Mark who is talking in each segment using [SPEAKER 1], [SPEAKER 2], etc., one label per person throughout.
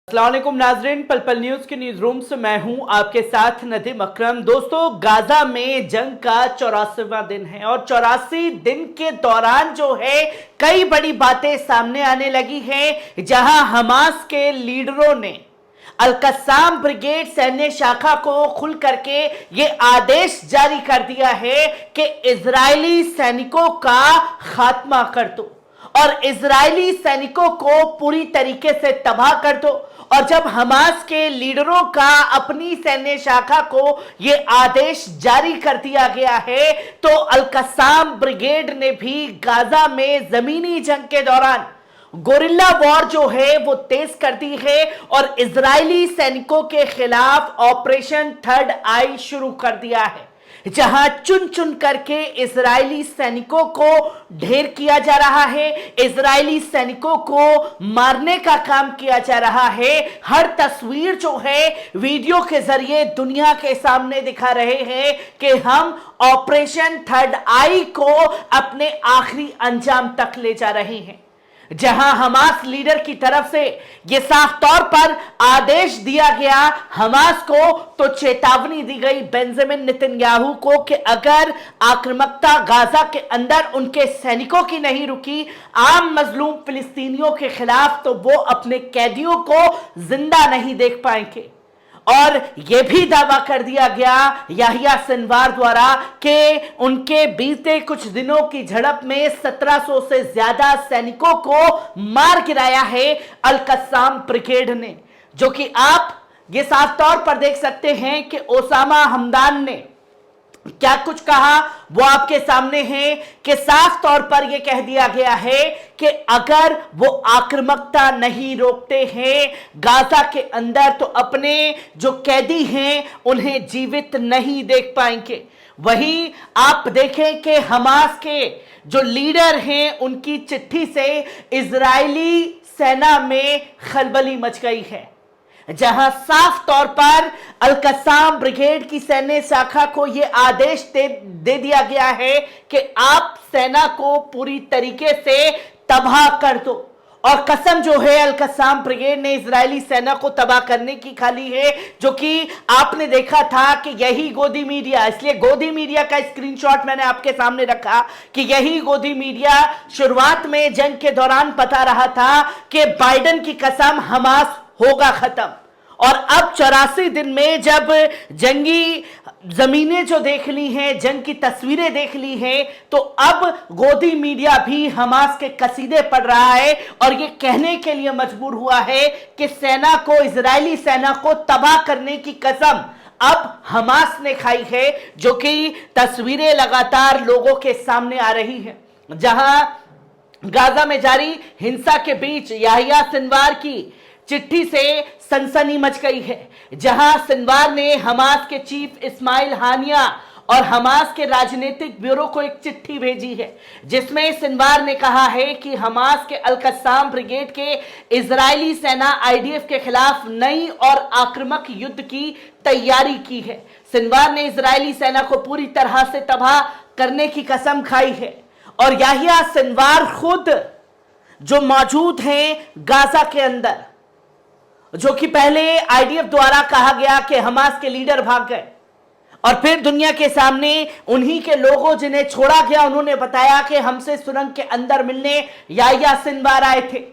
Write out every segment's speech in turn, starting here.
[SPEAKER 1] अस्सलामुअलैकुम नाजरीन, पल पल न्यूज के न्यूज रूम से मैं हूं आपके साथ नदीम अकरम। दोस्तों, गाजा में जंग का 84वां दिन है और 84 दिन के दौरान जो है कई बड़ी बातें सामने आने लगी हैं, जहां हमास के लीडरों ने अल-कस्साम ब्रिगेड सैन्य शाखा को खुल करके ये आदेश जारी कर दिया है कि इजरायली सैनिकों का खात्मा कर दो और इजरायली सैनिकों को पूरी तरीके से तबाह कर दो। और जब हमास के लीडरों का अपनी सैन्य शाखा को यह आदेश जारी कर दिया गया है, तो अल-कस्साम ब्रिगेड ने भी गाजा में जमीनी जंग के दौरान गोरिल्ला वॉर जो है वो तेज कर दी है और इजरायली सैनिकों के खिलाफ ऑपरेशन थर्ड आई शुरू कर दिया है, जहां चुन चुन करके इजरायली सैनिकों को ढेर किया जा रहा है, इजरायली सैनिकों को मारने का काम किया जा रहा है। हर तस्वीर जो है वीडियो के जरिए दुनिया के सामने दिखा रहे हैं कि हम ऑपरेशन थर्ड आई को अपने आखिरी अंजाम तक ले जा रहे हैं, जहां हमास लीडर की तरफ से यह साफ तौर पर आदेश दिया गया हमास को, तो चेतावनी दी गई बेंजामिन नेतन्याहू को कि अगर आक्रामकता गाजा के अंदर उनके सैनिकों की नहीं रुकी आम मजलूम फिलिस्तीनियों के खिलाफ, तो वो अपने कैदियों को जिंदा नहीं देख पाएंगे। और यह भी दावा कर दिया गया याहिया सिनवार द्वारा कि उनके बीते कुछ दिनों की झड़प में 1700 से ज्यादा सैनिकों को मार गिराया है अल-कस्साम ब्रिगेड ने, जो कि आप ये साफ तौर पर देख सकते हैं कि ओसामा हमदान ने क्या कुछ कहा वो आपके सामने है कि साफ तौर पर यह कह दिया गया है कि अगर वो आक्रामकता नहीं रोकते हैं गाजा के अंदर, तो अपने जो कैदी हैं उन्हें जीवित नहीं देख पाएंगे। वहीं आप देखें कि हमास के जो लीडर हैं उनकी चिट्ठी से इजरायली सेना में खलबली मच गई है, जहां साफ तौर पर अल-कस्साम ब्रिगेड की सैन्य शाखा को यह आदेश दे दिया गया है कि आप सेना को पूरी तरीके से तबाह कर दो। और कसम जो है अल-कस्साम ब्रिगेड ने इजरायली सेना को तबाह करने की खाली है, जो कि आपने देखा था कि यही गोदी मीडिया, इसलिए गोदी मीडिया का स्क्रीनशॉट मैंने आपके सामने रखा कि यही गोदी मीडिया शुरुआत में जंग के दौरान बता रहा था कि बाइडेन की कसम हमास होगा खत्म। और अब 84 दिन में जब जंगी जमीनें जो देख ली हैं, जंग की तस्वीरें देख ली हैं, तो अब गोदी मीडिया भी हमास के कसीदे पढ़ रहा है और ये कहने के लिए मजबूर हुआ है कि सेना को, इजरायली सेना को तबाह करने की कसम अब हमास ने खाई है, जो कि तस्वीरें लगातार लोगों के सामने आ रही हैं, जहां गाजा में जारी हिंसा के बीच याहिया सिनवार की चिट्ठी से सनसनी मच गई है, जहां सिनवार ने हमास के चीफ इस्माइल हानिया और हमास के राजनीतिक ब्यूरो को एक चिट्ठी भेजी है, जिसमें सिनवार ने कहा है कि हमास के अल-कस्साम ब्रिगेड के इजरायली सेना आईडीएफ के खिलाफ नई और आक्रामक युद्ध की तैयारी की है। सिनवार ने इजरायली सेना को पूरी तरह से तबाह करने की कसम खाई है और याहिया सिनवार खुद जो मौजूद हैं गाजा के अंदर, जो कि पहले आईडीएफ द्वारा कहा गया कि हमास के लीडर भाग गए और फिर दुनिया के सामने उन्हीं के लोगों जिन्हें छोड़ा गया उन्होंने बताया कि हमसे सुरंग के अंदर मिलने याहिया सिनवार आए थे।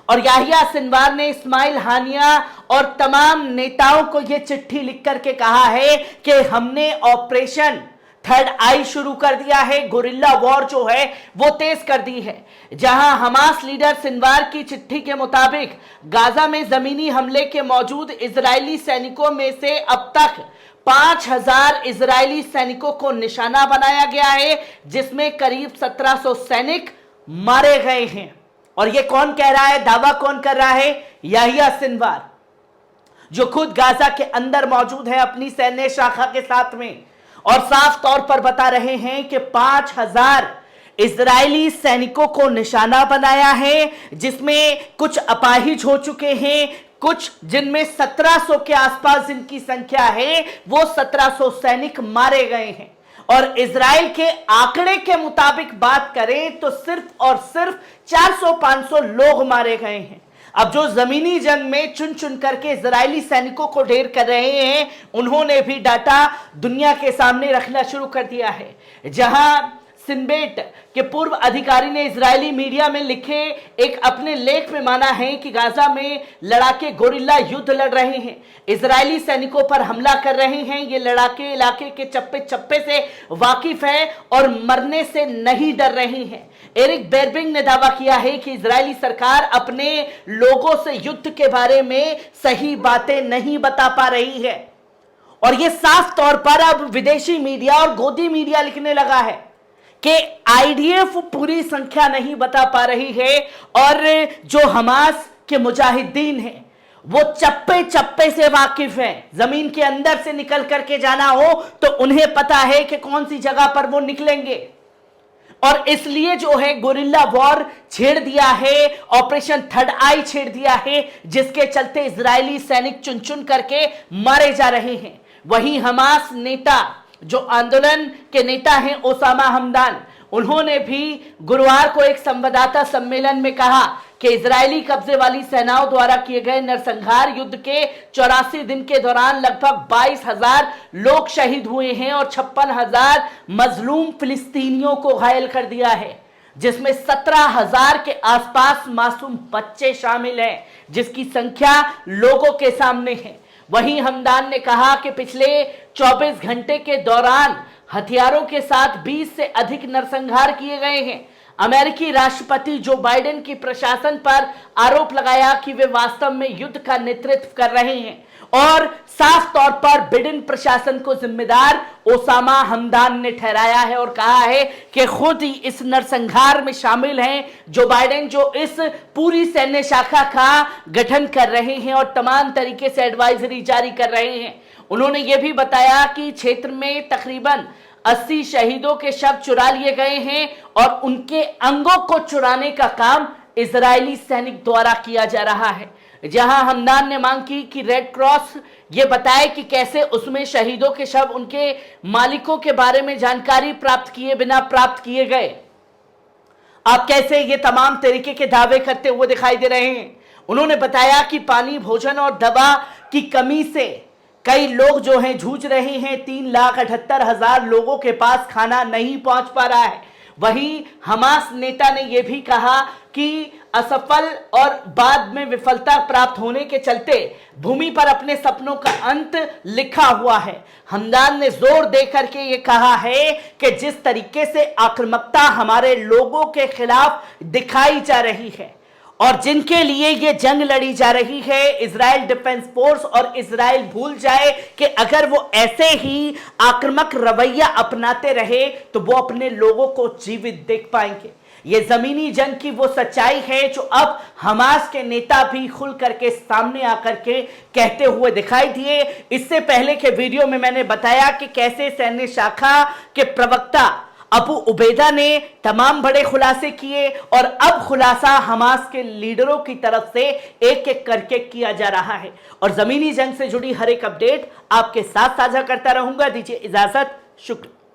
[SPEAKER 1] और याहिया सिनवार ने इस्माइल हानिया और तमाम नेताओं को यह चिट्ठी लिख करके कहा है कि हमने ऑपरेशन थर्ड आई शुरू कर दिया है, गोरिल्ला वॉर जो है वो तेज कर दी है, जहां हमास लीडर सिनवार की चिट्ठी के मुताबिक गाजा में जमीनी हमले के मौजूद इजरायली सैनिकों में से अब तक 5000 इजरायली सैनिकों को निशाना बनाया गया है, जिसमें करीब 1700 सैनिक मारे गए हैं। और यह कौन कह रहा है, दावा कौन कर रहा है? याहिया सिनवार, जो खुद गाजा के अंदर मौजूद है अपनी सैन्य शाखा के साथ में, और साफ तौर पर बता रहे हैं कि 5000 इजरायली सैनिकों को निशाना बनाया है, जिसमें कुछ अपाहिज हो चुके हैं, कुछ जिनमें 1700 के आसपास जिनकी संख्या है वो 1700 सैनिक मारे गए हैं। और इजराइल के आंकड़े के मुताबिक बात करें तो सिर्फ और सिर्फ 400-500 लोग मारे गए हैं। अब जो जमीनी जंग में चुन चुन करके इजरायली सैनिकों को ढेर कर रहे हैं, उन्होंने भी डाटा दुनिया के सामने रखना शुरू कर दिया है। जहां सिनबेट के पूर्व अधिकारी ने इजरायली मीडिया में लिखे एक अपने लेख में माना है कि गाजा में लड़ाके गोरिल्ला युद्ध लड़ रहे हैं, इजरायली सैनिकों पर हमला कर रहे हैं। ये लड़ाके इलाके के चप्पे चप्पे से वाकिफ है और मरने से नहीं डर रहे हैं। एरिक बेरबिंग ने दावा किया है कि इजरायली सरकार अपने लोगों से युद्ध के बारे में सही बातें नहीं बता पा रही है, और यह साफ तौर पर अब विदेशी मीडिया और गोदी मीडिया लिखने लगा है कि आईडीएफ पूरी संख्या नहीं बता पा रही है, और जो हमास के मुजाहिदीन हैं वो चप्पे चप्पे से वाकिफ हैं। जमीन के अंदर से निकल करके जाना हो तो उन्हें पता है कि कौन सी जगह पर वो निकलेंगे, और इसलिए जो है गोरिल्ला वॉर छेड़ दिया है, ऑपरेशन थर्ड आई छेड़ दिया है, जिसके चलते इजरायली सैनिक चुन चुन करके मारे जा रहे हैं। वहीं हमास नेता जो आंदोलन के नेता हैं ओसामा हमदान, उन्होंने भी गुरुवार को एक संवाददाता सम्मेलन में कहा कि इजरायली कब्जे वाली सेनाओं द्वारा किए गए नरसंहार युद्ध के 84 दिन के दौरान लगभग 22,000 लोग शहीद हुए हैं और 56,000 मजलूम फिलिस्तीनियों को घायल कर दिया है, जिसमें 17,000 के आसपास मासूम बच्चे शामिल हैं, जिसकी संख्या लोगों के सामने है। वहीं हमदान ने कहा कि पिछले 24 घंटे के दौरान हथियारों के साथ 20 से अधिक नरसंहार किए गए हैं। अमेरिकी राष्ट्रपति जो बाइडेन की प्रशासन पर आरोप लगाया कि वे वास्तव में युद्ध का नेतृत्व कर रहे हैं, और साफ तौर पर बिडेन प्रशासन को जिम्मेदार ओसामा हमदान ने ठहराया है और कहा है कि खुद ही इस नरसंहार में शामिल हैं जो बाइडेन, जो इस पूरी सैन्य शाखा का गठन कर रहे हैं और तमाम तरीके से एडवाइजरी जारी कर रहे हैं। उन्होंने यह भी बताया कि क्षेत्र में तकरीबन 80 शहीदों के शव चुरा लिए गए हैं और उनके अंगों को चुराने का काम इजरायली सैनिक द्वारा किया जा रहा है। जहां हमदान ने मांग की कि रेड क्रॉस ये बताए कि कैसे उसमें शहीदों के शव उनके मालिकों के बारे में जानकारी प्राप्त किए बिना प्राप्त किए गए। आप कैसे ये तमाम तरीके के दावे करते हुए दिखाई दे रहे हैं। उन्होंने बताया कि पानी, भोजन और दवा की कमी से कई लोग जो हैं जूझ रहे हैं। 3,78,000 लोगों के पास खाना नहीं पहुंच पा रहा है। वहीं हमास नेता ने यह भी कहा कि असफल और बाद में विफलता प्राप्त होने के चलते भूमि पर अपने सपनों का अंत लिखा हुआ है। हमदान ने जोर देकर के ये कहा है कि जिस तरीके से आक्रामकता हमारे लोगों के खिलाफ दिखाई जा रही है और जिनके लिए ये जंग लड़ी जा रही है, इजराइल डिफेंस फोर्स और इजराइल भूल जाए कि अगर वो ऐसे ही आक्रामक रवैया अपनाते रहे तो वो अपने लोगों को जीवित देख पाएंगे। ये जमीनी जंग की वो सच्चाई है जो अब हमास के नेता भी खुल करके सामने आकर के कहते हुए दिखाई दिए। इससे पहले के वीडियो में मैंने बताया कि कैसे सैन्य शाखा के प्रवक्ता अबू उबैदा ने तमाम बड़े खुलासे किए और अब खुलासा हमास के लीडरों की तरफ से एक एक करके किया जा रहा है। और जमीनी जंग से जुड़ी हर एक अपडेट आपके साथ साझा करता रहूंगा। दीजिए इजाजत, शुक्रिया।